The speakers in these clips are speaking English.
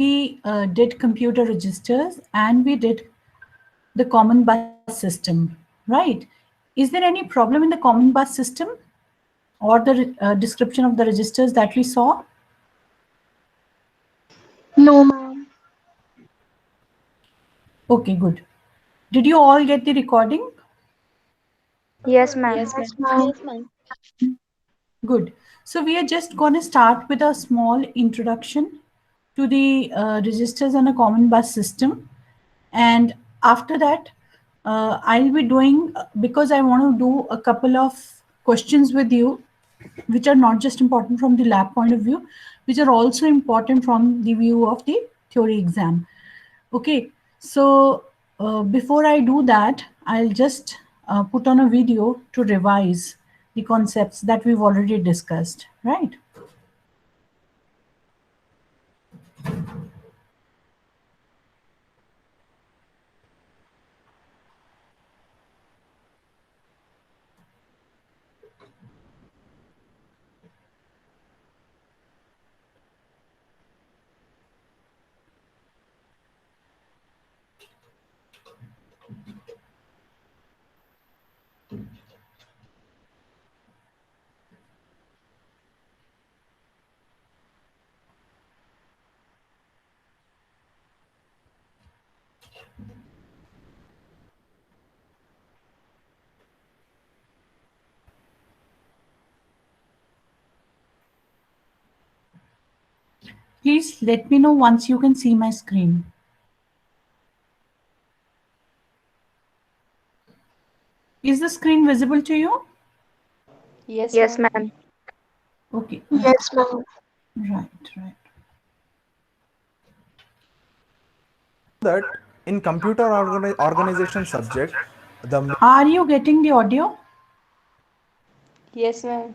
did computer registers and we did the common bus system, right? Is there any problem in the common bus system or the description of the registers that we saw? No, ma'am. Okay, good. Did you all get the recording? Yes, ma'am. Yes, ma'am. Good. So we are just going to start with a small introduction to the registers and a common bus system. And after that, I'll be doing, because I want to do a couple of questions with you, which are not just important from the lab point of view, which are also important from the view of the theory exam. Okay, so before I do that, I'll just put on a video to revise the concepts that we've already discussed, right? Please let me know once you can see my screen. Is the screen visible to you? Yes, ma'am. Okay, Yes, ma'am. right. That in computer organization subject, the Are you getting the audio? Yes, ma'am.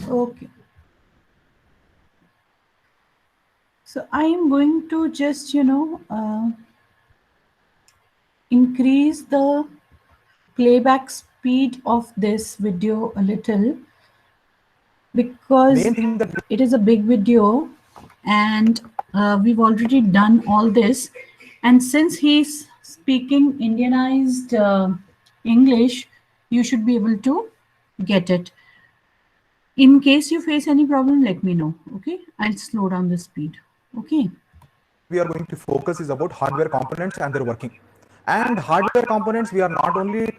Okay. So I am going to just, increase the playback speed of this video a little, because main thing that it is a big video and we've already done all this. And since he's speaking Indianized English, you should be able to get it. In case you face any problem, let me know. Okay, I'll slow down the speed. Okay. we are going to focus is about hardware components and their working. And hardware components, we are not only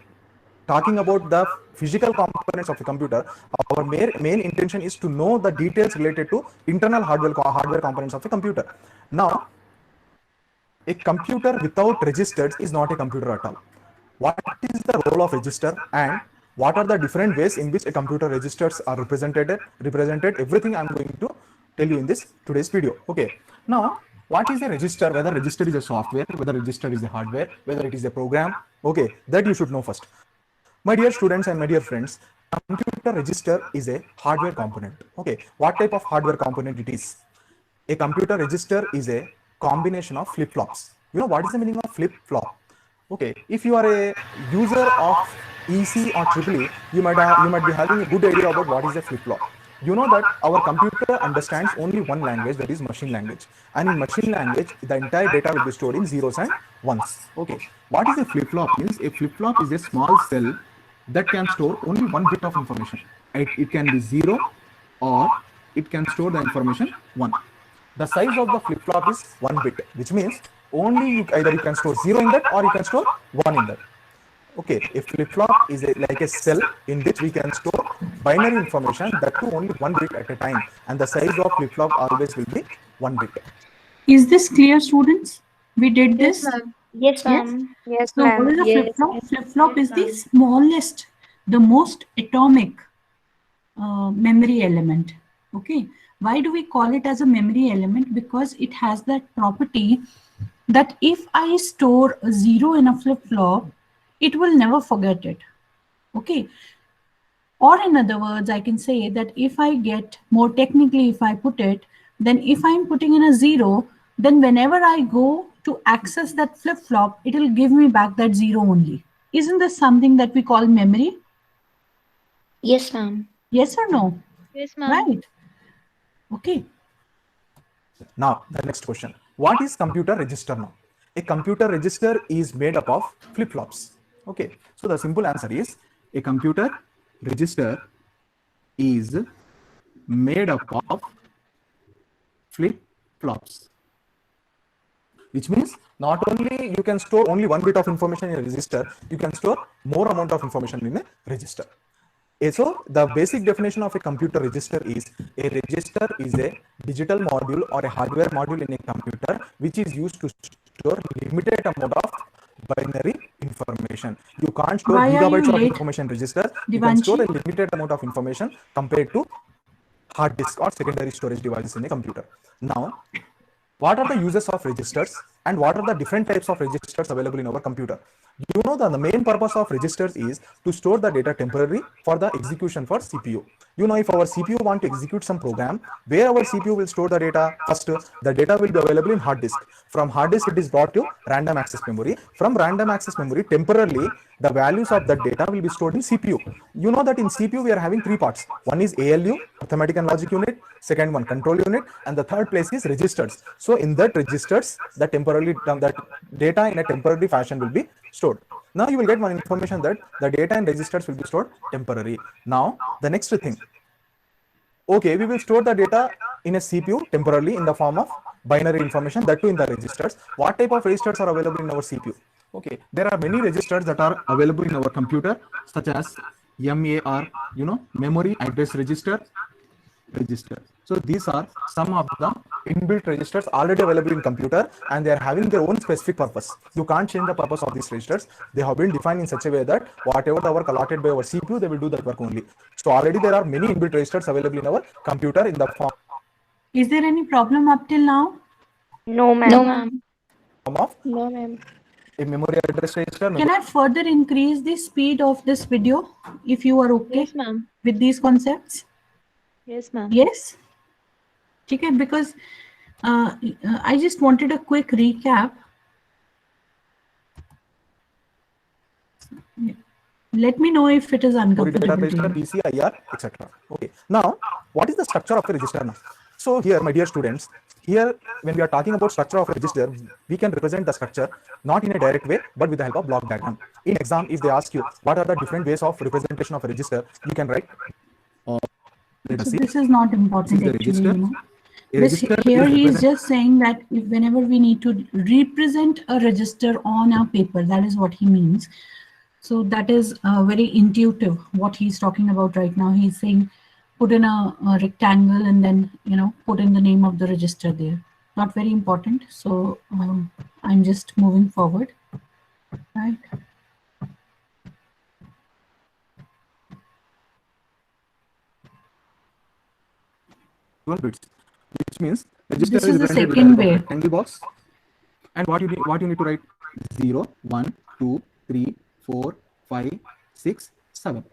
talking about the physical components of a computer. Our main intention is to know the details related to internal hardware components of a computer. Now, a computer without registers is not a computer at all. What is the role of register and what are the different ways in which a computer registers are represented? Everything I'm going to tell you in this today's video. Okay. Now, what is a register? Whether register is a software, whether register is a hardware, whether it is a program. Okay, that you should know first. My dear students and my dear friends, computer register is a hardware component. Okay, what type of hardware component it is? A computer register is a combination of flip-flops. You know what is the meaning of flip-flop? Okay, if you are a user of EC or EEE, you might be having a good idea about what is a flip-flop. You know that our computer understands only one language, that is machine language. And in machine language, the entire data will be stored in zeros and ones. Okay, what is a flip-flop? Means a flip-flop is a small cell that can store only one bit of information. It can be 0 or it can store the information 1. The size of the flip-flop is 1 bit, which means only either you can store 0 in that or you can store 1 in that. Okay, a flip-flop is like a cell in which we can store binary information, that too only 1 bit at a time, and the size of flip-flop always will be 1 bit. Is this clear, students? We did this? Yes, ma'am. Yes, So what ma'am. is a flip-flop? Flip-flop is the smallest, the most atomic memory element. Okay. Why do we call it as a memory element? Because it has that property that if I store a 0 in a flip-flop, it will never forget it. Okay. Or in other words, I can say that if I get more technically, if I put it, then if I'm putting in a 0, then whenever I go to access that flip-flop, it will give me back that 0 only. Isn't this something that we call memory? Yes, ma'am. Yes or no? Yes, ma'am. Right. Okay. Now, the next question. What is computer register now? A computer register is made up of flip-flops. Okay, so the simple answer is a computer register is made up of flip-flops, which means not only you can store only one bit of information in a register, you can store more amount of information in a register. So the basic definition of a computer register is a register is a digital module or a hardware module in a computer which is used to store limited amount of binary information. You can't store Why are you gigabytes of late, information register. You can store a Devanshi? limited amount of information compared to hard disk or secondary storage devices in a computer. Now, what are the uses of registers and what are the different types of registers available in our computer? You know that the main purpose of registers is to store the data temporarily for the execution for CPU. You know, if our CPU want to execute some program, where our CPU will store the data, first the data will be available in hard disk. From hard disk it is brought to random access memory. From random access memory, temporarily the values of that data will be stored in CPU. You know that in CPU we are having three parts. One is ALU, arithmetic and logic unit, second one control unit, and the third place is registers. So in that registers, that data in a temporary fashion will be stored. Now you will get one information that the data in registers will be stored temporarily. Now the next thing, okay, we will store the data in a CPU temporarily in the form of binary information, that too in the registers. What type of registers are available in our CPU? Okay, there are many registers that are available in our computer, such as MAR, you know, memory address register. So these are some of the inbuilt registers already available in computer, and they are having their own specific purpose. You can't change the purpose of these registers. They have been defined in such a way that whatever the work allotted by our CPU, they will do that work only. So already there are many inbuilt registers available in our computer in the form Is there any problem up till now? No, ma'am. No, ma'am. of No, ma'am. a memory address register. Can I further increase the speed of this video if you are okay Yes, ma'am. with these concepts? Yes, ma'am. Yes? Okay, because I just wanted a quick recap. Let me know if it is Memory data uncomfortable register, to you. PC, IR, etc. Okay. Now, what is the structure of a register now? So here, my dear students, here when we are talking about structure of a register, we can represent the structure not in a direct way, but with the help of block diagram. In exam, if they ask you what are the different ways of representation of a register, you can write. Let us So see. this is not important This is the actually, register. you know. A register Here is he is represent- just saying that if whenever we need to represent a register on a paper, that is what he means. So that is very intuitive what he's talking about right now. He's saying put in a rectangle and then, you know, put in the name of the register there. Not very important. So I'm just moving forward, right? 12 bits, which means register This is the represented with second the way. rectangle box. And what you need to write 0, 1, 2, 3, 4, 5, 6, 7.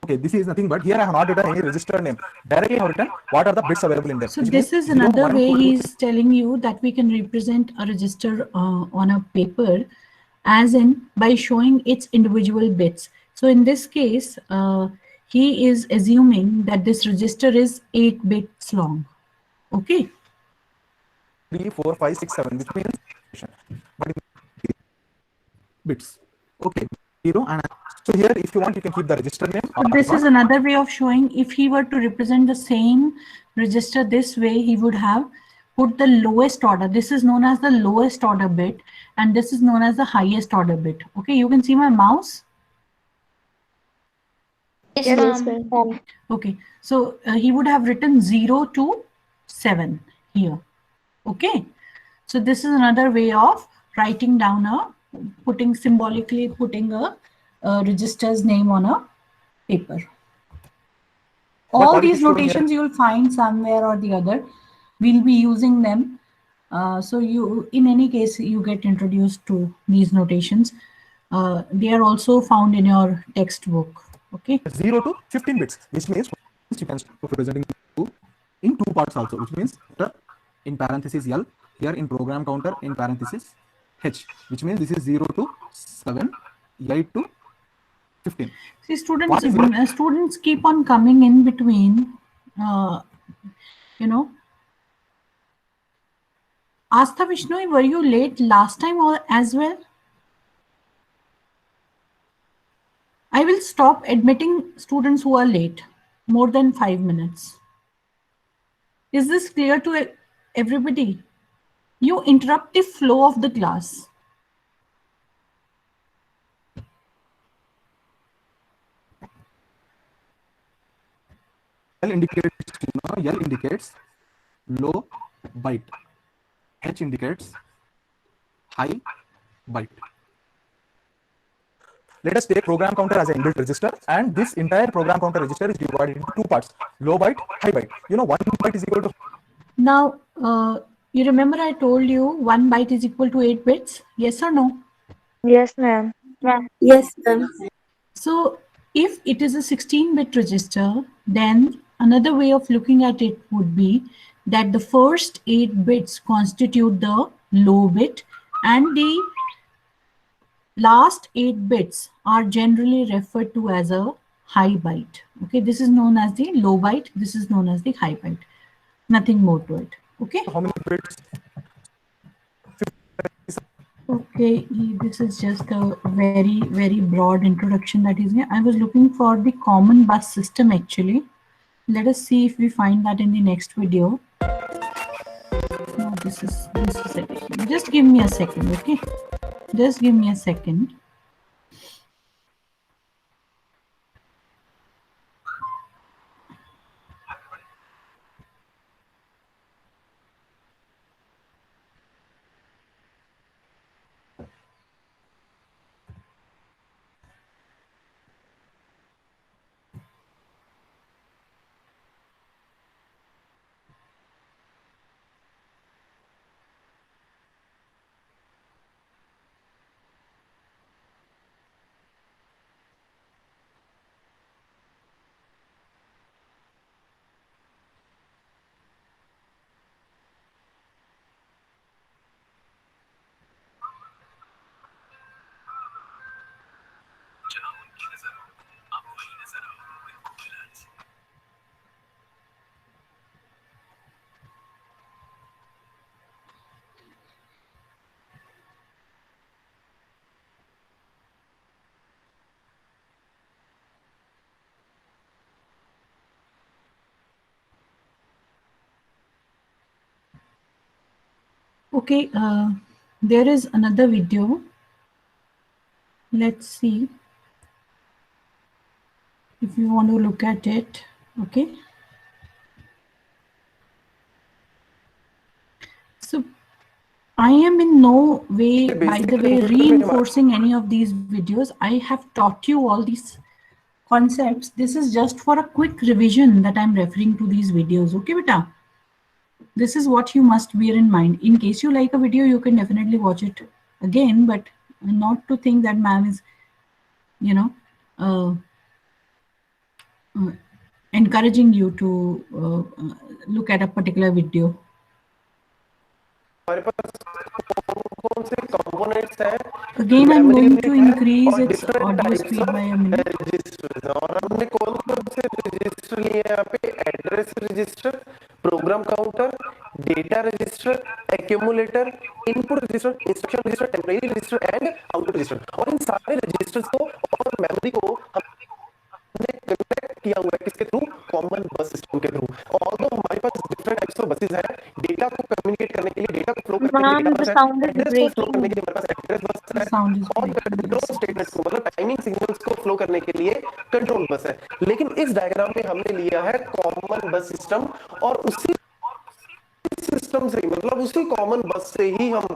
Okay, this is nothing but here I have not written any register name. Directly I have written what are the bits available in there. So which this means is 0, another 1, way 2, 3. he's telling you that we can represent a register on a paper, as in by showing its individual bits. So in this case, he is assuming that this register is 8 bits long. Okay. 3, 4, 5, 6, 7, which means but bits. Okay, 0 and so here if you want you can keep the register name. So this is another way of showing if he were to represent the same register this way, he would have put the lowest order. This is known as the lowest order bit and this is known as the highest order bit. Okay, you can see my mouse. Yes, ma'am. Okay, so he would have written 0 to 7 here. Okay, so this is another way of writing down symbolically putting a register's name on a paper. All these notations you will find somewhere or the other. We'll be using them. So you, in any case, you get introduced to these notations. They are also found in your textbook. Okay. 0 to 15 bits, which means you can start representing in two parts also, which means in parenthesis L, here in program counter in parenthesis H, which means this is 0 to 7, 8 to 15. See, students keep on coming in between, you know. Astha Vishnu, were you late last time or as well? I will stop admitting students who are late more than 5 minutes. Is this clear to everybody? You interrupt the flow of the class. L indicates low byte. H indicates high byte. Let us take program counter as an inbuilt register, and this entire program counter register is divided into two parts: low byte, high byte. 1 byte is equal to. Now, you remember I told you 1 byte is equal to 8 bits? Yes or no? Yes, ma'am. Yes, ma'am. So if it is a 16-bit register, then another way of looking at it would be that the first 8 bits constitute the low bit, and the last 8 bits are generally referred to as a high byte. Okay, this is known as the low byte, this is known as the high byte. Nothing more to it. Okay. How many bits? Okay, this is just a very, very broad introduction that is here. I was looking for the common bus system actually. Let us see if we find that in the next video. No, this is it. Just give me a second, okay? Just give me a second. Okay, there is another video. Let's see if you want to look at it. Okay. So I am in no way, by the way, reinforcing any of these videos. I have taught you all these concepts. This is just for a quick revision that I'm referring to these videos. Okay, beta? This is what you must bear in mind. In case you like a video, you can definitely watch it again, but not to think that ma'am is, encouraging you to look at a particular video. Again, I'm going to increase its audio speed by a minute. Address register, program counter, data register, accumulator, input register, instruction register, temporary register and output register. और इन सारे registers को और memory को हमने connect किया हुआ है किसके थ्रू? कॉमन बस सिस्टम के थ्रू। ऑल्दो हमारे पास डिफरेंट टाइप्स ऑफ बसेस हैं, डेटा को कम्युनिकेट करने के लिए, डेटा को फ्लो करने के लिए डेटा बस है, एड्रेस को फ्लो करने के लिए हमारे पास एड्रेस बस है, और कंट्रोल स्टेटमेंट्स को मतलब टाइमिंग सिग्नल्स को फ्लो करने के लिए कंट्रोल बस है। लेकिन इस डायग्राम में हमने लिया है कॉमन बस सिस्टम, और उसी सिस्टम से मतलब उसी कॉमन बस से ही हम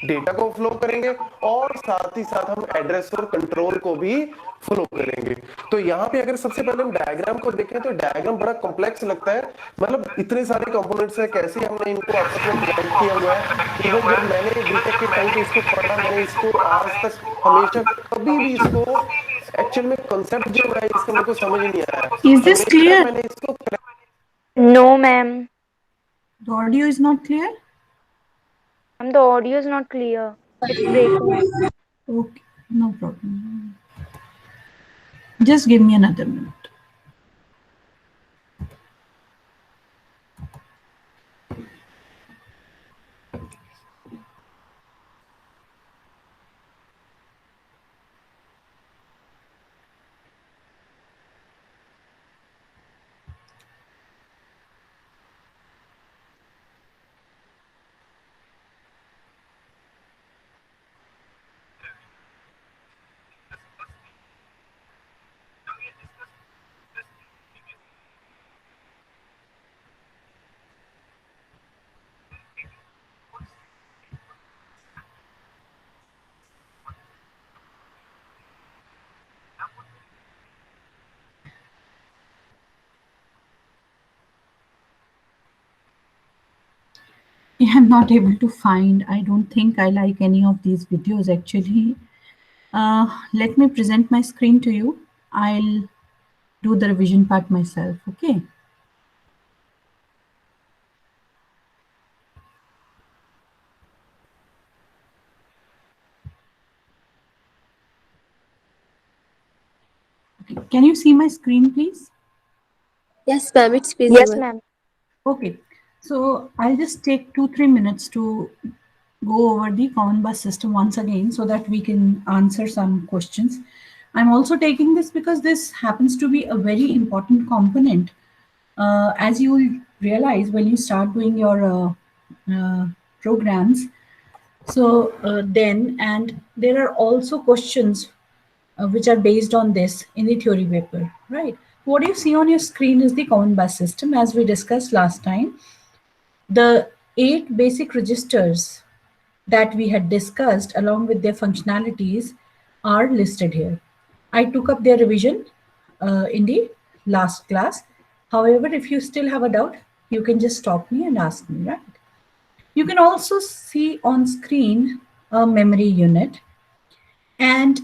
डेटा को फ्लो करेंगे और साथ ही साथ हम एड्रेस और कंट्रोल को भी फ्लो करेंगे। तो यहाँ पे अगर सबसे पहले हम डायग्राम को देखें तो डायग्राम बड़ा कॉम्प्लेक्स लगता है, मतलब इतने सारे कंपोनेंट्स हैं, कैसे हमने इनको आपस में डिवाइड किया हुआ है। इवन जब मैंने बीटेक के टाइम पे इसको पढ़ा, मैंने इसको आज तक हमेशा कभी भी इसको एक्चुअल में कॉन्सेप्ट जो है इसका मेरे को समझ नहीं आया। Is this clear? मैंने इसको No, ma'am. The audio is not clear? The audio is not clear. It's breaking. Okay, no problem. Just give me another minute. Okay, I'm not able to find. I don't think I like any of these videos actually. Let me present my screen to you. I'll do the revision part myself. Okay. Okay. Can you see my screen, please? Yes, ma'am, it's Yes, visible. ma'am. Okay. So I'll just take 2-3 minutes to go over the common bus system once again so that we can answer some questions. I'm also taking this because this happens to be a very important component. As you will realize when you start doing your programs, so then, and there are also questions which are based on this in the theory paper, right? What you see on your screen is the common bus system. As we discussed last time, the 8 basic registers that we had discussed along with their functionalities are listed here. I took up their revision in the last class. However, if you still have a doubt, you can just stop me and ask me, right? You can also see on screen a memory unit and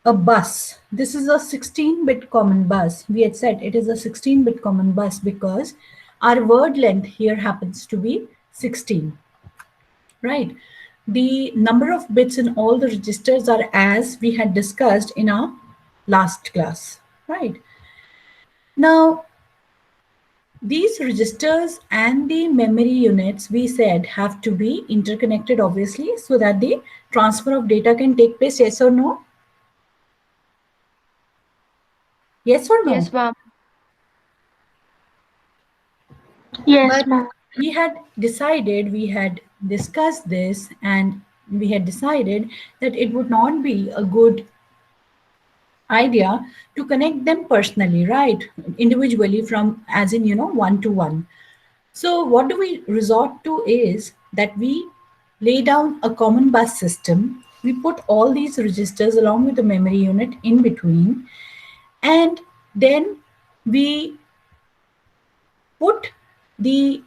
a bus. This is a 16-bit common bus. We had said it is a 16-bit common bus because our word length here happens to be 16, right? The number of bits in all the registers are as we had discussed in our last class, right? Now, these registers and the memory units, we said, have to be interconnected, obviously, so that the transfer of data can take place, yes or no? Yes or no? Yes, ma'am. But we had decided, we had discussed this, and we had decided that it would not be a good idea to connect them personally, right? Individually from, as in, one to one. So what do we resort to is that we lay down a common bus system. We put all these registers along with the memory unit in between, and then we put the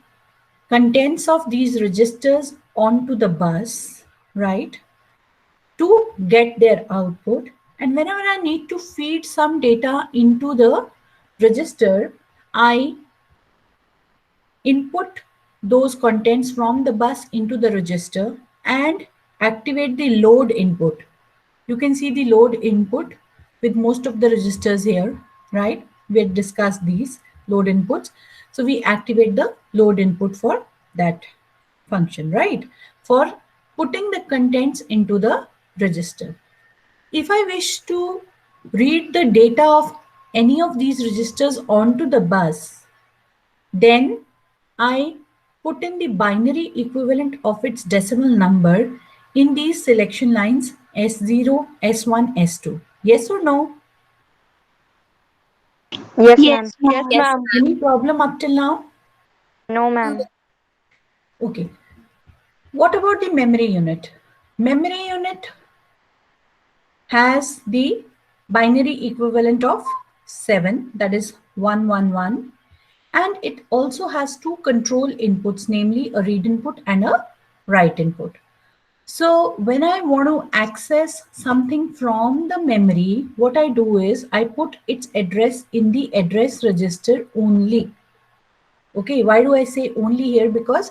contents of these registers onto the bus, right, to get their output. And whenever I need to feed some data into the register, I input those contents from the bus into the register and activate the load input. You can see the load input with most of the registers here, right? We had discussed these load inputs. So we activate the load input for that function, right? For putting the contents into the register. If I wish to read the data of any of these registers onto the bus, then I put in the binary equivalent of its decimal number in these selection lines S0, S1, S2. Yes or no? Yes, ma'am. Yes, ma'am. Any problem up till now? No, ma'am. Okay. What about the memory unit? Memory unit has the binary equivalent of 7, that is 111, and it also has 2 control inputs, namely a read input and a write input. So when I want to access something from the memory, what I do is I put its address in the address register only. Okay, why do I say only here? Because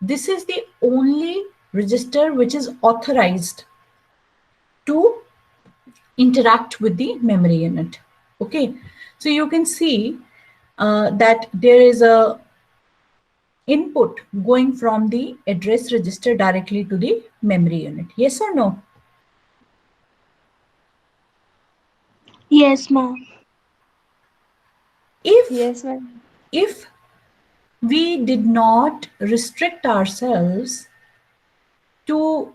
this is the only register which is authorized to interact with the memory unit. Okay, so you can see that there is a input going from the address register directly to the memory unit. Yes or no? Yes, ma'am. Yes, ma'am. If we did not restrict ourselves to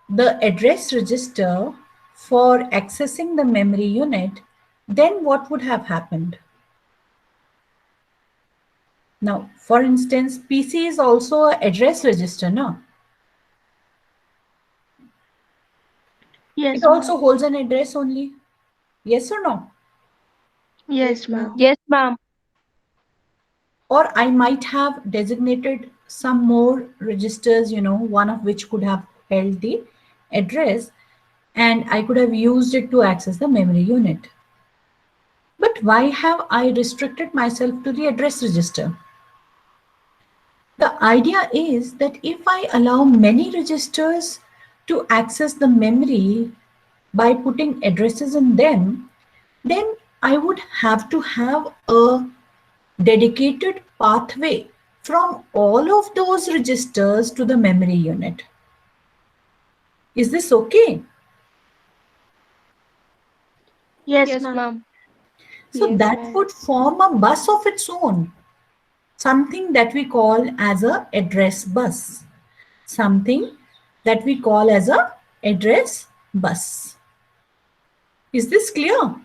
the address register for accessing the memory unit, then what would have happened? Now, for instance, PC is also an address register, no? Yes, It also holds an address only. Yes or no? yes, ma'am. Yes, ma'am. Or I might have designated some more registers, one of which could have held the address, and I could have used it to access the memory unit. But why have I restricted myself to the address register? The idea is that if I allow many registers to access the memory by putting addresses in them, then I would have to have a dedicated pathway from all of those registers to the memory unit. Is this okay? Yes, ma'am. So Yes, that ma'am. would form a bus of its own, something that we call as a address bus. Something that we call as a address bus. Is this clear?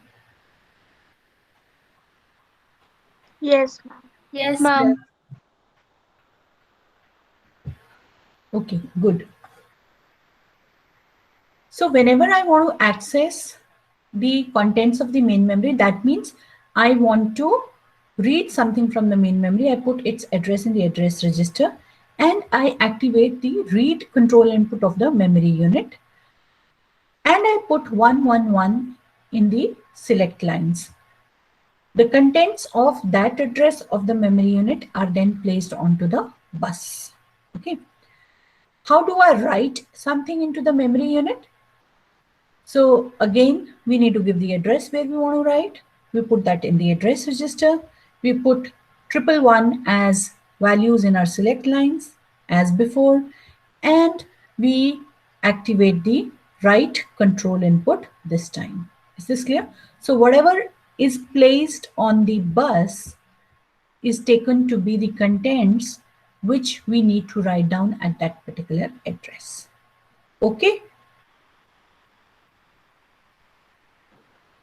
Yes, ma'am. Yes, Ma'am. Okay, good. So whenever I want to access the contents of the main memory, that means I want to read something from the main memory. I put its address in the address register and I activate the read control input of the memory unit. And I put 111 in the select lines. The contents of that address of the memory unit are then placed onto the bus. Okay. How do I write something into the memory unit? So again, we need to give the address where we want to write. We put that in the address register. We put 111 as values in our select lines as before, and we activate the write control input this time. Is this clear? So whatever is placed on the bus is taken to be the contents which we need to write down at that particular address. Okay?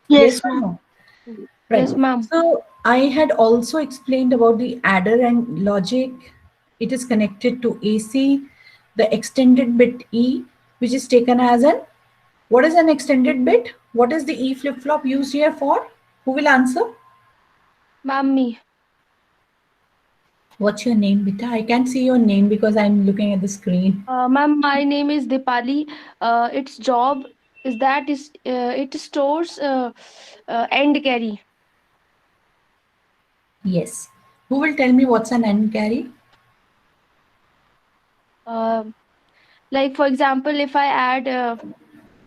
Yes, or ma'am. no? Right. Yes, ma'am. So I had also explained about the adder and logic. It is connected to AC, the extended bit E, which is taken as an, what is an extended bit? What is the E flip-flop used here for? Who will answer? Ma'am, me. What's your name, Bita? I can't see your name because I'm looking at the screen. Ma'am, my name is Dipali. Its job is that it stores end carry. Yes. Who will tell me what's an end carry? Like for example, if I add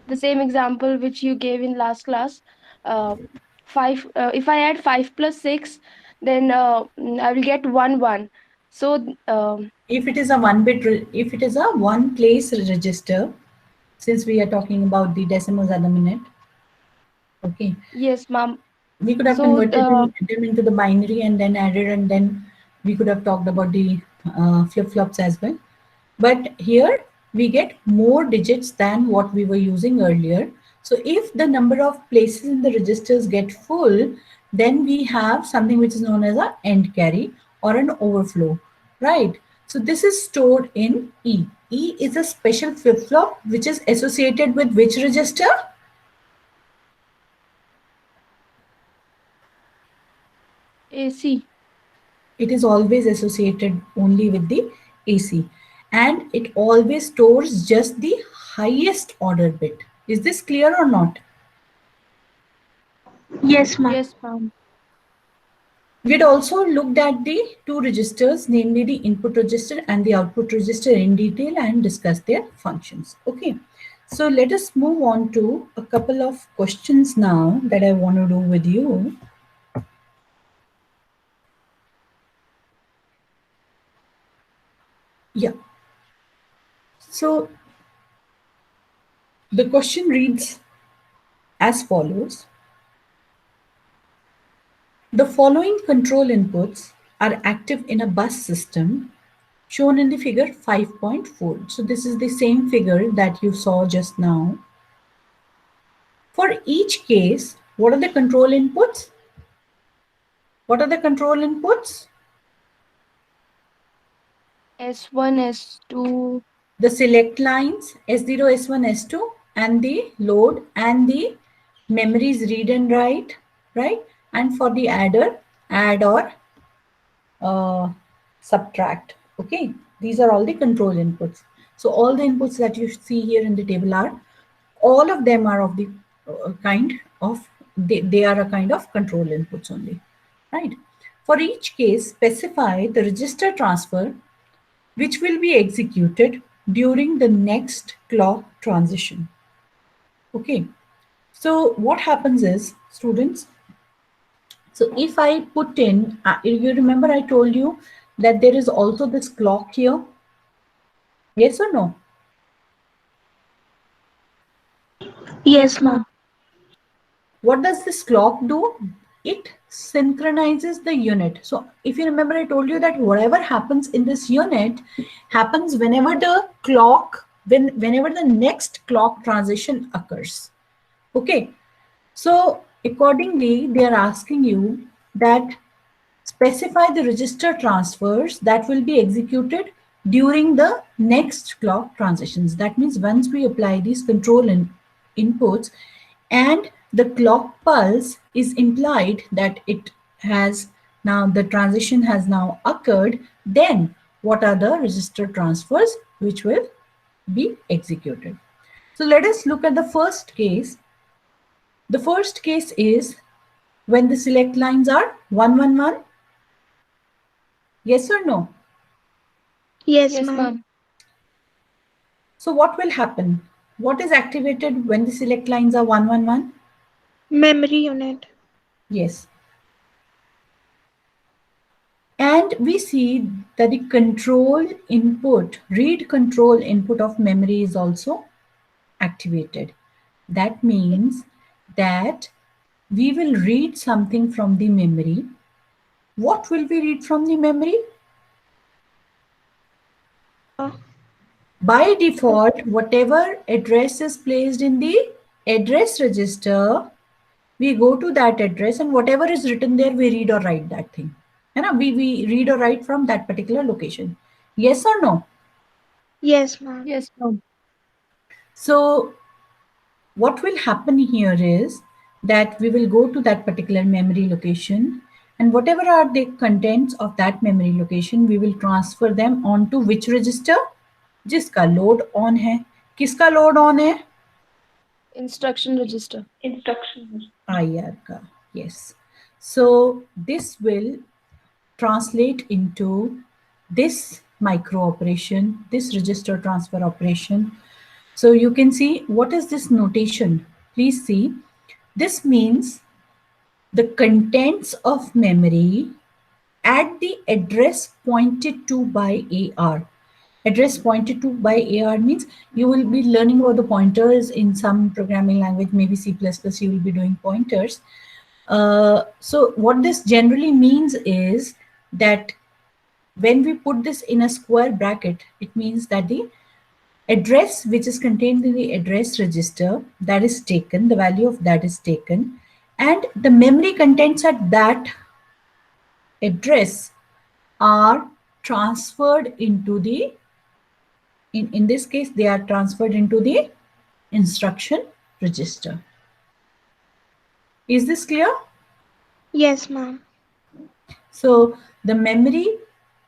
the same example which you gave in last class, uh, five. If I add 5 plus 6, then I will get 1 1. So If it is a one bit, if it is a one place register, since we are talking about the decimals at the minute, okay, yes, ma'am. we could have So converted them into the binary and then added, and then we could have talked about the flip-flops as well. But here we get more digits than what we were using earlier. So if the number of places in the registers get full, then we have something which is known as a end carry or an overflow, right? So this is stored in E. E is a special flip-flop which is associated with which register? AC. It is always associated only with the AC, and it always stores just the highest order bit. Is this clear or not? Yes, ma'am. Yes, ma'am. We had also looked at the two registers, namely the input register and the output register in detail and discussed their functions. Okay, so let us move on to a couple of questions now that I want to do with you. Yeah. So the question reads as follows. The following control inputs are active in a bus system shown in the figure 5.4. So this is the same figure that you saw just now. For each case, what are the control inputs? What are the control inputs? S1, S2. The select lines S0, S1, S2, and the load and the memories read and write, right? And for the adder, add or subtract. Okay, these are all the control inputs. So all the inputs that you see here in the table are, all of them are of the kind of, they are a kind of control inputs only, right? For each case, specify the register transfer which will be executed during the next clock transition. Okay, so what happens is, students, so if I put in, you remember I told you that there is also this clock here, yes or no? Yes, ma'am. What does this clock do? It synchronizes the unit. So if you remember, I told you that whatever happens in this unit happens whenever the clock, whenever the next clock transition occurs. Okay, so accordingly, they are asking you that specify the register transfers that will be executed during the next clock transitions. That means once we apply these control inputs and the clock pulse is implied that it has now, the transition has now occurred, then what are the register transfers which will be executed? So let us look at the first case. The first case is when the select lines are 111. Yes or no? Yes, Yes, ma'am. ma'am. So what will happen? What is activated when the select lines are 111? Memory unit. Yes. And we see that the control input, read control input of memory is also activated. That means that we will read something from the memory. What will we read from the memory? By default, whatever address is placed in the address register, we go to that address and whatever is written there, we read or write that thing. We read or write from that particular location. Yes or no? Yes, ma'am. Yes, ma'am. So what will happen here is that we will go to that particular memory location and whatever are the contents of that memory location, we will transfer them onto which register? जिसका load on है. किसका load on है? Instruction register. IR का. Yes. So this will translate into this micro operation, this register transfer operation. So you can see what is this notation. Please see. This means the contents of memory at the address pointed to by AR. Address pointed to by AR means you will be learning about the pointers in some programming language, maybe C++, you will be doing pointers. So what this generally means is that when we put this in a square bracket, it means that the address which is contained in the address register, that is taken, the value of that is taken, and the memory contents at that address are transferred into the, in this case, they are transferred into the instruction register. Is this clear? Yes, ma'am. So the memory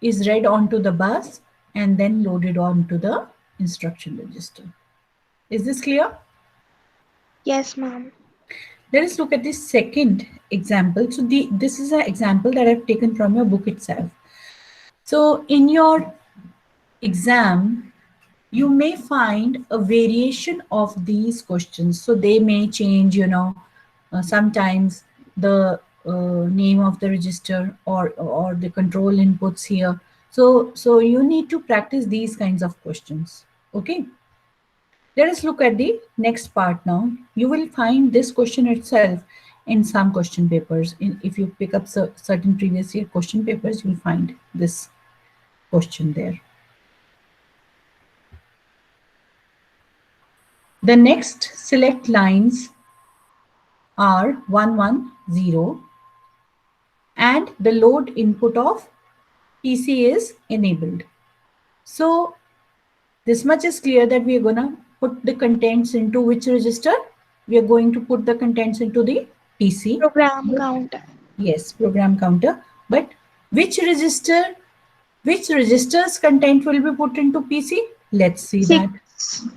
is read onto the bus and then loaded onto the instruction register. Is this clear? Yes, ma'am. Let us look at the second example. So this is an example that I've taken from your book itself. So in your exam, you may find a variation of these questions. So they may change, sometimes the name of the register or the control inputs here. So you need to practice these kinds of questions. Okay. Let us look at the next part now. You will find this question itself in some question papers. If you pick up certain previous year question papers, you will find this question there. The next select lines are 110 and the load input of PC is enabled. So this much is clear that we are going to put the contents into which register? We are going to put the contents into the PC. Program counter. Yes, program counter. But which register Which register's content will be put into PC? Let's see that. 6.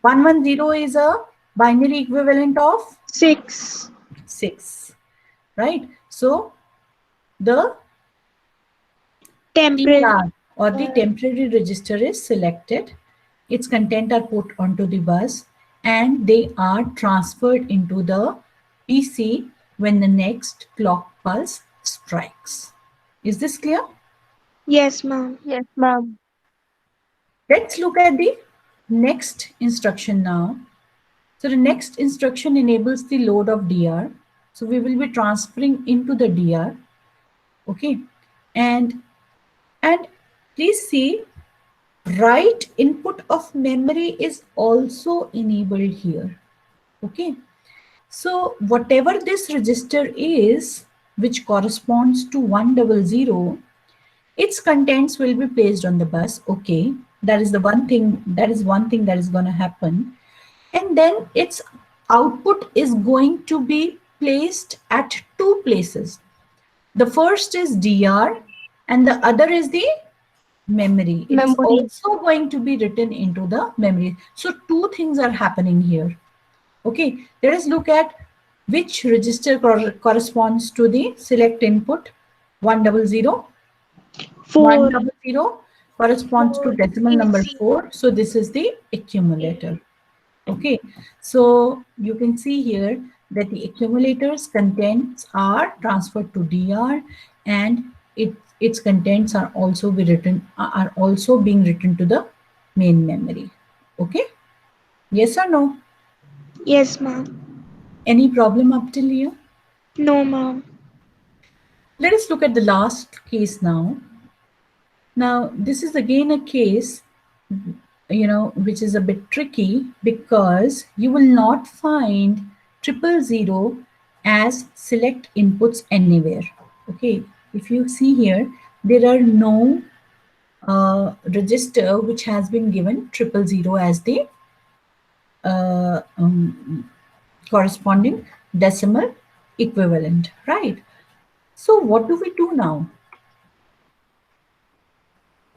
110 is a binary equivalent of 6. 6, right? So the Temporary. TR or the temporary register is selected. Its content are put onto the bus and they are transferred into the PC when the next clock pulse strikes. Is this clear? Yes, ma'am. Yes, ma'am. Let's look at the next instruction now. So the next instruction enables the load of DR. So we will be transferring into the DR. Okay. And please see, write input of memory is also enabled here. Okay. So whatever this register is, which corresponds to 100, its contents will be placed on the bus. Okay. That is one thing that is going to happen. And then its output is going to be placed at two places. The first is DR and the other is the memory. It is Memory. also going to be written into the memory. So two things are happening here. Okay, let us look at which register corresponds to the select input. 100. 4. 100 corresponds to decimal number 4. So this is the accumulator. Okay, so you can see here that the accumulator's contents are transferred to DR and its contents are also being written to the main memory. Okay, yes or no? Yes, ma'am. Any problem up till here? No, ma'am. Let us look at the last case now. Now this is again a case which is a bit tricky because you will not find 000 as select inputs anywhere. Okay, if you see here, there are no register which has been given 000 as the corresponding decimal equivalent, right? So what do we do now?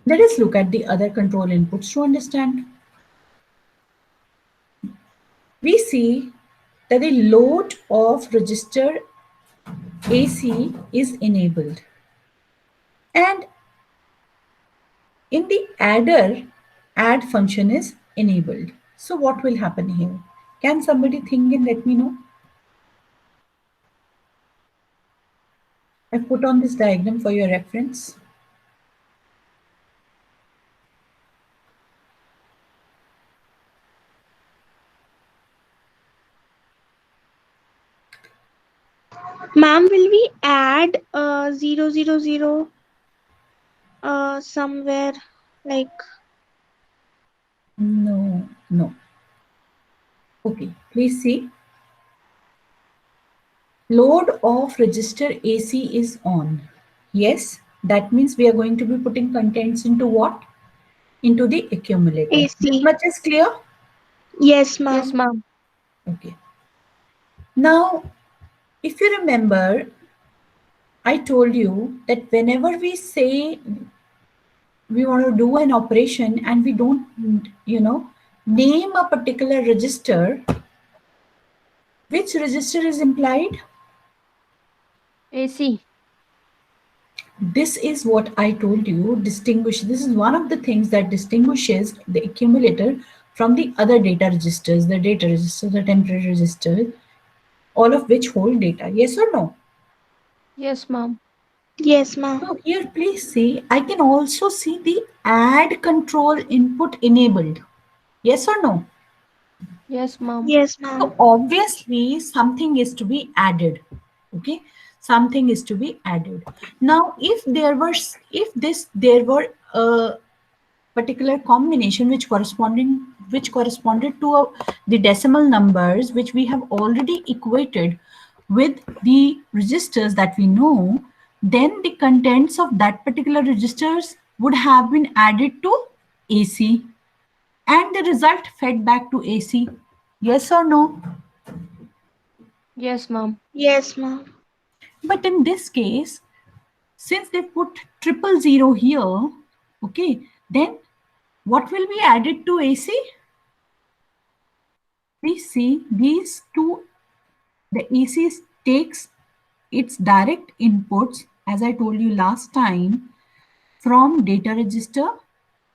Let us look at the other control inputs to understand. We see that the load of register AC is enabled. And in the adder, add function is enabled. So what will happen here? Can somebody think and let me know? I've put on this diagram for your reference. Ma'am, will we add 000 somewhere like? No. Okay, please see. Load of register AC is on. Yes, that means we are going to be putting contents into what? Into the accumulator. AC. This much is clear? Yes, ma'am. Yes, ma'am. Okay. Now, if you remember, I told you that whenever we say we want to do an operation and we don't, name a particular register, which register is implied? AC. This is what I told you, distinguish. This is one of the things that distinguishes the accumulator from the other data registers, the data register, the temporary register, all of which hold data. Yes or no? Yes, ma'am. Yes, ma'am. So here, please see, I can also see the add control input enabled. Yes or no? Yes, ma'am. Yes, ma'am. So obviously something is to be added. Okay, something is to be added. Now, if there were a particular combination which corresponded to the decimal numbers which we have already equated with the registers that we know, then the contents of that particular registers would have been added to AC and the result fed back to AC. Yes or no? Yes, ma'am. Yes, ma'am. But in this case, since they put 000 here, Okay, then what will be added to AC? We see these two, the AC takes its direct inputs, as I told you last time, from data register,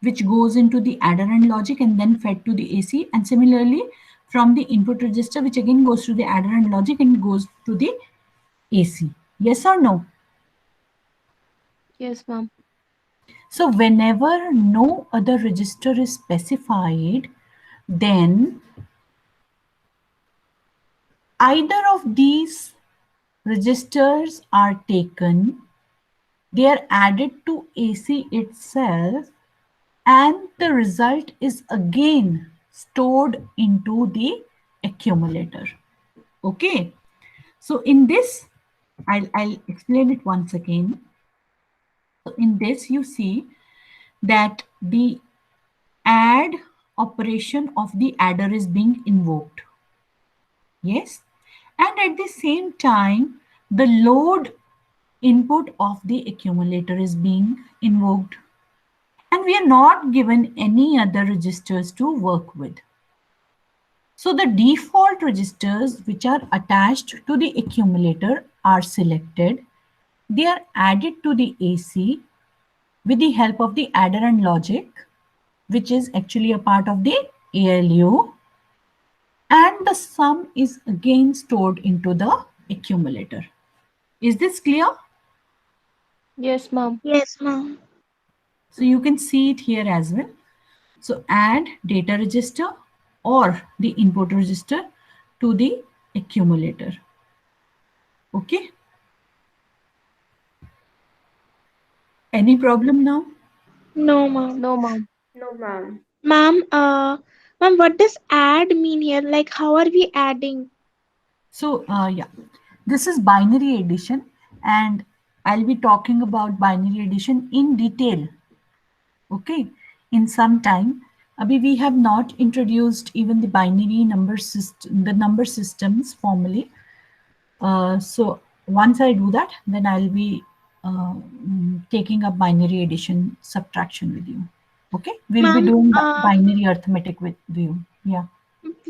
which goes into the adder and logic and then fed to the AC, and similarly from the input register, which again goes to the adder and logic and goes to the AC. Yes or no? Yes, ma'am. So whenever no other register is specified, then either of these registers are taken, they are added to AC itself, and the result is again stored into the accumulator. Okay, so in this, I'll explain it once again. So in this, you see that the add operation of the adder is being invoked. Yes, and at the same time, the load input of the accumulator is being invoked. And we are not given any other registers to work with. So the default registers which are attached to the accumulator are selected. They are added to the AC with the help of the adder and logic, which is actually a part of the ALU. And the sum is again stored into the accumulator. Is this clear? Yes, ma'am. Yes, ma'am. So you can see it here as well. So add data register or the input register to the accumulator. Okay. Any problem now? No, ma'am. No, ma'am. No, ma'am. Ma'am, ma'am, what does add mean here? Like, how are we adding? So yeah, this is binary addition, and I'll be talking about binary addition in detail. Okay, in some time. Abhi, we have not introduced even the binary number system, the number systems formally. So once I do that, then I'll be taking up binary addition subtraction with you. Okay, we'll be Ma'am, doing binary arithmetic with you. Yeah.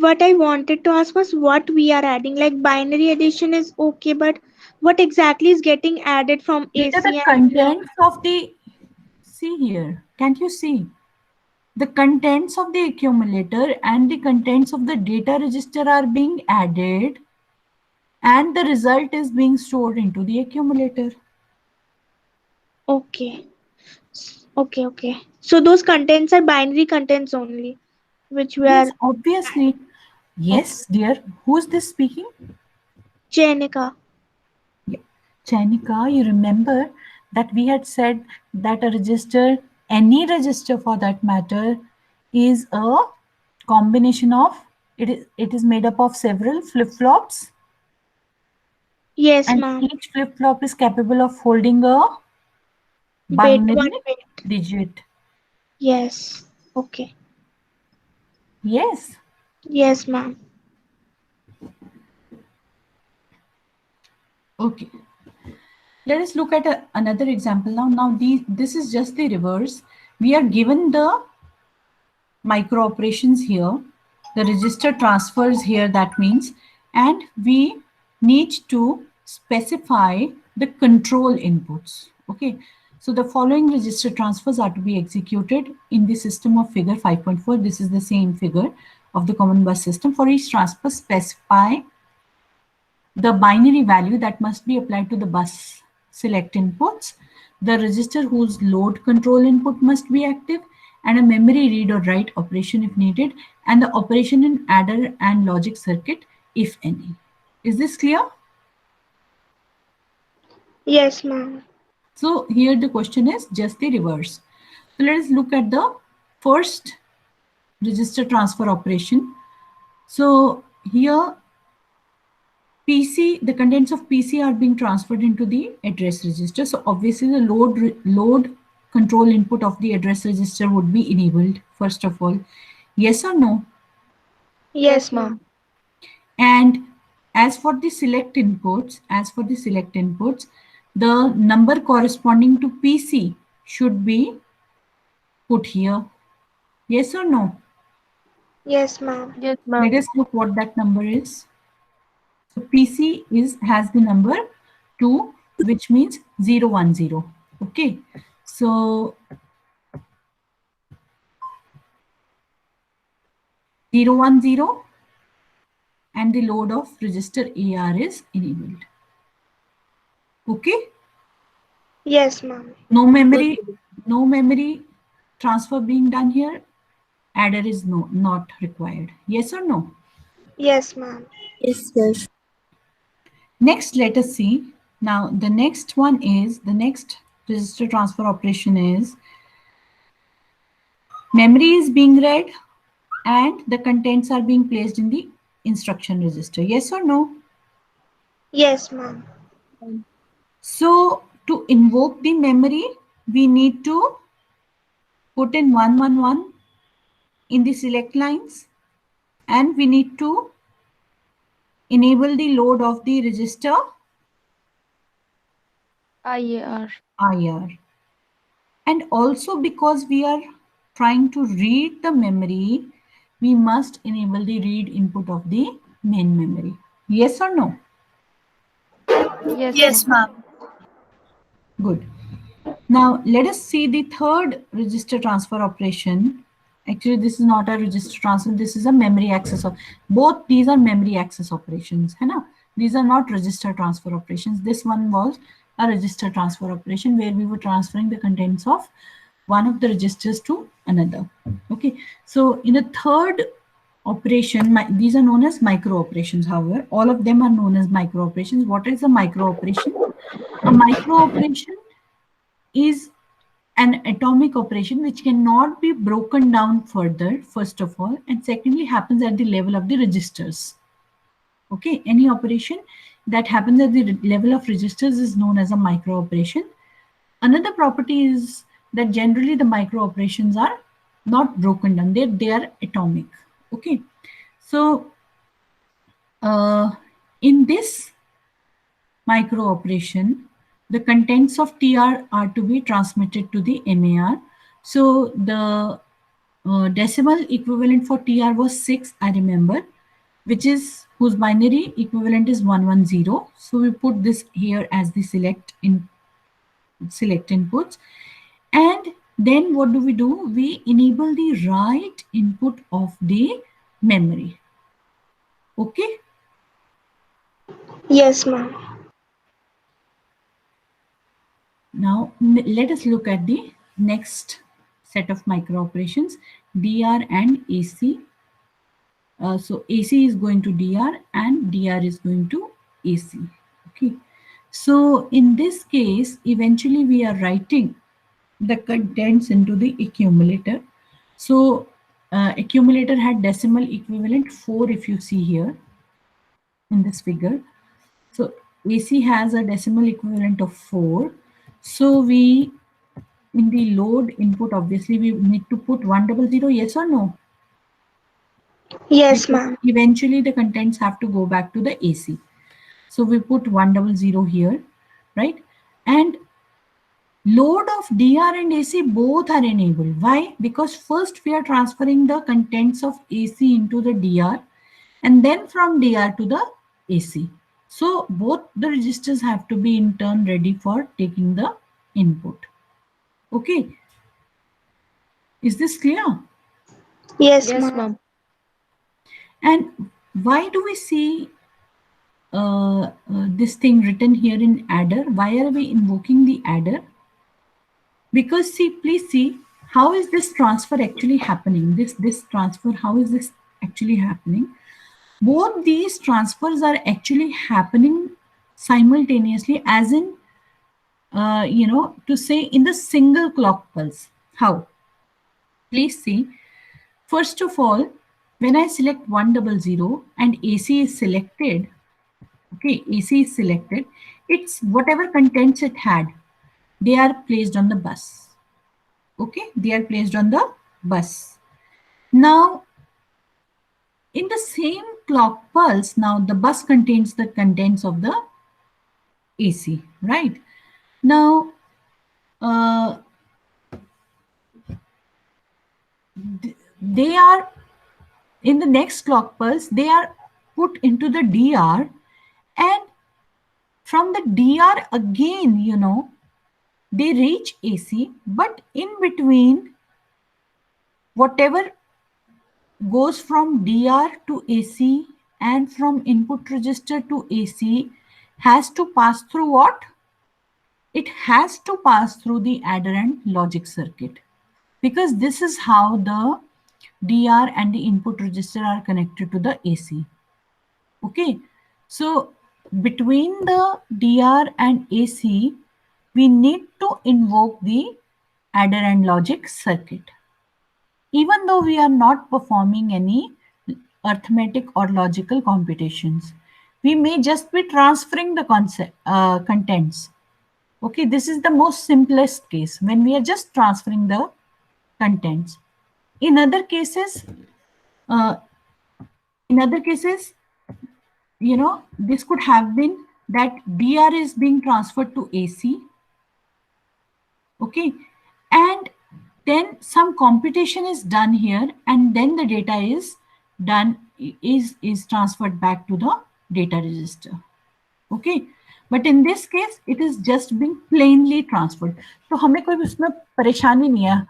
what I wanted to ask was what we are adding. Like, binary addition is okay, but what exactly is getting added from These are the AC? contents of the, see here, can't you see? The contents of the accumulator and the contents of the data register are being added, and the result is being stored into the accumulator. Okay. Okay, okay. So those contents are binary contents only, which we Yes, are obviously. Yes, dear. Who's this speaking? Jenica. Yeah. Chanika, you remember that we had said that a register, any register for that matter, is a combination of, it is made up of several flip-flops, Yes, and ma'am. each flip-flop is capable of holding a Bit, binary one bit. digit. Yes. Okay. Yes. Yes, ma'am. Okay. Let us look at another example now. Now, this is just the reverse. We are given the micro operations here, the register transfers here, that means, and we need to specify the control inputs. Okay, so the following register transfers are to be executed in the system of figure 5.4. This is the same figure of the common bus system. For each transfer, specify the binary value that must be applied to the bus select inputs, the register whose load control input must be active, and a memory read or write operation if needed, and the operation in adder and logic circuit if any. Is this clear? Yes, ma'am. So here the question is just the reverse. So let us look at the first register transfer operation. So here PC, the contents of PC are being transferred into the address register. So obviously the load control input of the address register would be enabled first of all. Yes or no? Yes, ma'am. And as for the select inputs, the number corresponding to PC should be put here? Yes or no? Yes, ma'am. Yes, Let ma'am. us look what that number is. So PC has the number 2, which means 010. Okay. So 010 and the load of register AR is enabled. Okay. Yes, ma'am. No memory transfer being done here. Adder is not required. Yes or no? Yes, ma'am. Yes, ma'am. Next, let us see. Now, the next register transfer operation is memory is being read and the contents are being placed in the instruction register. Yes or no? Yes, ma'am. So, to invoke the memory, we need to put in 111 in the select lines and we need to enable the load of the register IAR. IR. And also because we are trying to read the memory, we must enable the read input of the main memory. Yes or no? Yes, Yes, ma'am. ma'am. Good. Now let us see the third register transfer operation. Actually, this is not a register transfer. This is a memory access. Both these are memory access operations. है ना? These are not register transfer operations. This one was a register transfer operation where we were transferring the contents of one of the registers to another. Okay. So in a third operation, these are known as micro operations. However, all of them are known as micro operations. What is a micro operation? A micro operation is an atomic operation which cannot be broken down further, first of all, and secondly happens at the level of the registers. Okay, any operation that happens at the level of registers is known as a micro operation. Another property is that generally the micro operations are not broken down, they are atomic. Okay, so in this micro operation, the contents of TR are to be transmitted to the MAR. So the decimal equivalent for TR was 6, I remember, whose binary equivalent is 110. So we put this here as the select inputs. And then what do? We enable the write input of the memory. Okay. Yes, ma'am. Now let us look at the next set of micro operations, DR and AC. So AC is going to DR and DR is going to AC. Okay. So in this case, eventually we are writing the contents into the accumulator. So accumulator had decimal equivalent 4 if you see here in this figure. So AC has a decimal equivalent of 4. So we, in the load input, obviously we need to put 100, yes or no? Yes, Because ma'am. eventually the contents have to go back to the AC. So we put 100 here, right? And load of DR and AC both are enabled. Why? Because first we are transferring the contents of AC into the DR and then from DR to the AC. So both the registers have to be in turn ready for taking the input. Okay. Is this clear? Yes, Yes, ma'am. ma'am. And why do we see this thing written here in adder? Why are we invoking the adder? Because see, please see, how is this transfer actually happening? This transfer, how is this actually happening? Both these transfers are actually happening simultaneously, as in, to say in the single clock pulse. How? Please see. First of all, when I select 100 and AC is selected, okay, AC is selected, it's whatever contents it had, they are placed on the bus. Okay, they are placed on the bus. Now, in the same clock pulse, now the bus contains the contents of the AC, right? Now, they are in the next clock pulse, they are put into the DR, and from the DR again, you know, they reach AC, but in between, whatever goes from DR to AC and from input register to AC has to pass through what? It has to pass through the adder and logic circuit, because this is how the DR and the input register are connected to the AC. Okay, so between the DR and AC, we need to invoke the adder and logic circuit. Even though we are not performing any arithmetic or logical computations, we may just be transferring the contents. Okay, this is the most simplest case, when we are just transferring the contents. In other cases, you know, this could have been that DR is being transferred to AC. Okay, and then some computation is done here, and then the data is done, is transferred back to the data register. Okay, but in this case it is just being plainly transferred. So हमें कोई उसमें परेशानी नहीं है.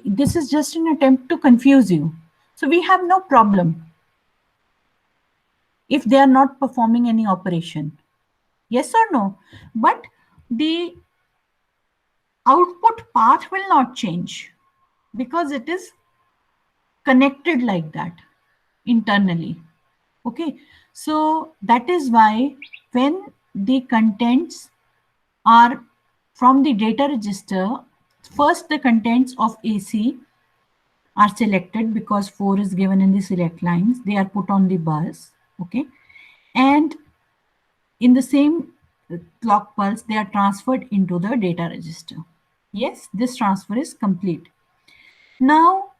This is just an attempt to confuse you. So we have no problem if they are not performing any operation. Yes or no? But the output path will not change because it is connected like that internally. Okay, so that is why when the contents are from the data register, first the contents of AC are selected because 4 is given in the select lines. They are put on the bus. Okay, and in the same clock pulse, they are transferred into the data register. Yes, this transfer is complete. Now,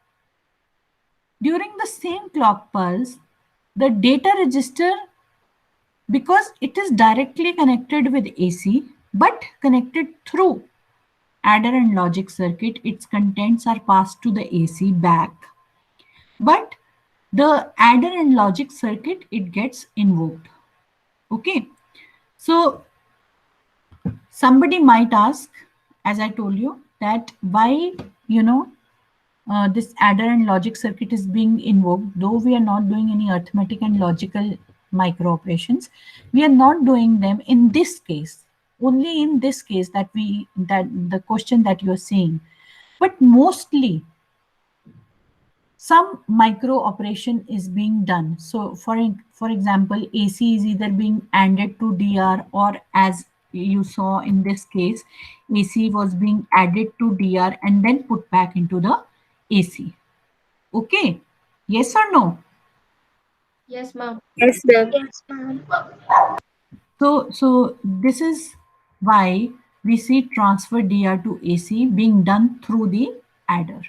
during the same clock pulse, the data register, because it is directly connected with AC, but connected through adder and logic circuit, its contents are passed to the AC back. But the adder and logic circuit, it gets invoked. Okay, so somebody might ask, as I told you, that why, you know, this adder and logic circuit is being invoked, though we are not doing any arithmetic and logical micro operations. We are not doing them in this case, only in this case that the question that you're seeing. But mostly some micro operation is being done. So for example, AC is either being added to DR, or as you saw in this case, AC was being added to DR and then put back into the AC. Okay, yes or no? Yes, ma'am. Yes, ma'am. Yes, ma'am. So this is why we see transfer DR to AC being done through the adder.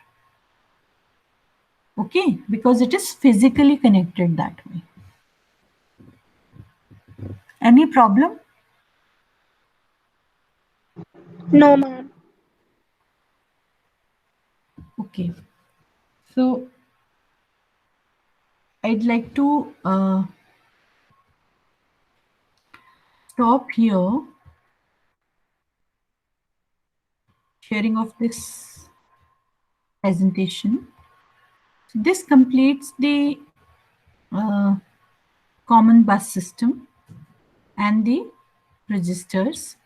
Okay, because it is physically connected that way. Any problem? No, ma'am. Okay, so I'd like to stop here sharing of this presentation. So this completes the common bus system and the registers.